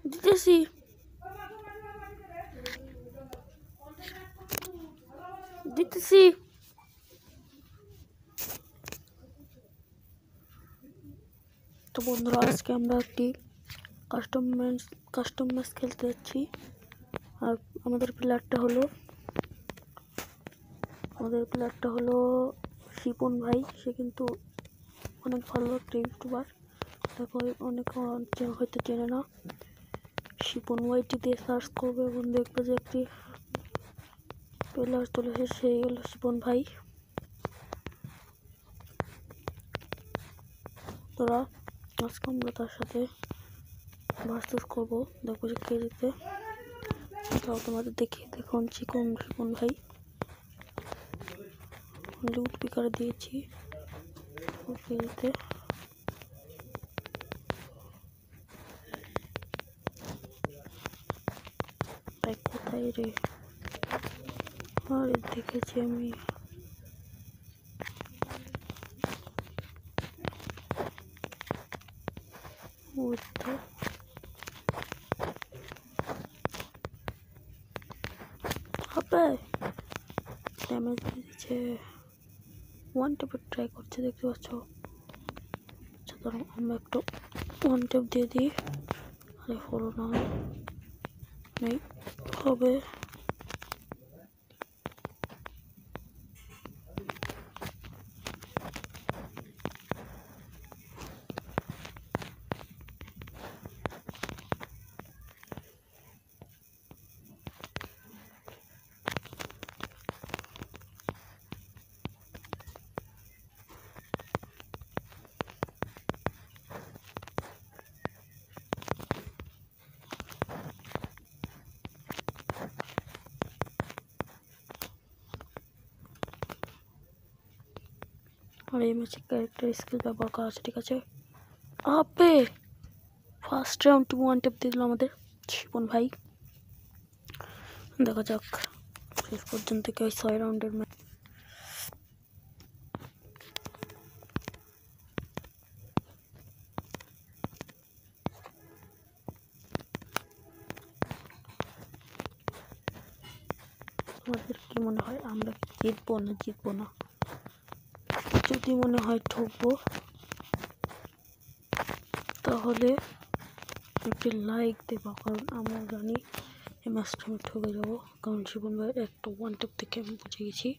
দিতেছি। দিতেছি। তো বন্ধুরা, আজকে আমরা একটি কাস্টম ম্যাচ খেলতে যাচ্ছি। আর আমাদের প্লেয়ারটা হলো শিপন ভাই। সে কিন্তু অনেক ভালো একটা ইউটিউবার। দেখো, অনেক হয়তো চেনে না। শিপন ওয়াইটি দিয়ে সার্চ করবে এবং দেখবে যে একটি প্লেয়ার চলে এসে, সেই হলো শিপন ভাই। তোরা আজকে আমরা তার সাথে ভার্সেস করবো, দেখবো যে কে জিতে। তাও তোমাদের দেখুন শিপন ভাই লুট পিকার দিয়েছি ওকে জিতে। ভাই কোথায় রে? আরে দেখেছি আমি। ওই তো হবে, ড্যামেজ দিচ্ছে। ওয়ান টেপের ট্রাই করছে, দেখতে পাচ্ছ। আচ্ছা ধরো আমরা একটু ওয়ান টেপ দিয়ে দিই। আরে হলো না, নেই হবে। আর এই ম্যাচে ক্যারেক্টার স্কিল ব্যবহার করা আছে, ঠিক আছে। আবে ফার্স্ট রাউন্ড ওয়ান টেপ দিয়ে দিল আমাদের শিপন ভাই। দেখা যাক শেষ পর্যন্ত কি হয় 6 রাউন্ডের ম্যাচ। আমাদের কি মনে হয় আমরা জিতবো না? যদি মনে হয় ঠকবো, তাহলে একটি লাইক দেবো, কারণ আমরা জানি এই ম্যাচটা আমি ঠকে যাবো। কারণ শিবন ভাইয়ের একটা ওয়ান টেপ থেকে আমি বুঝে গেছি।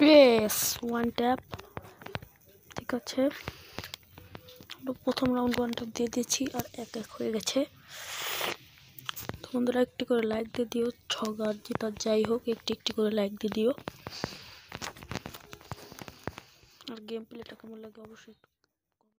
Yes, one tap. ঠিক আছে, প্রথম রাউন্ড ওয়ান ট্যাপ দিয়ে দিয়েছি আর 1-1 হয়ে গেছে। তো বন্ধুরা একটি করে লাইক দিয়ে দিও, ছগার যেটা যাই হোক একটি করে লাইক দিয়ে দিও। আর গেম প্লেটা কেমন লাগে অবশ্যই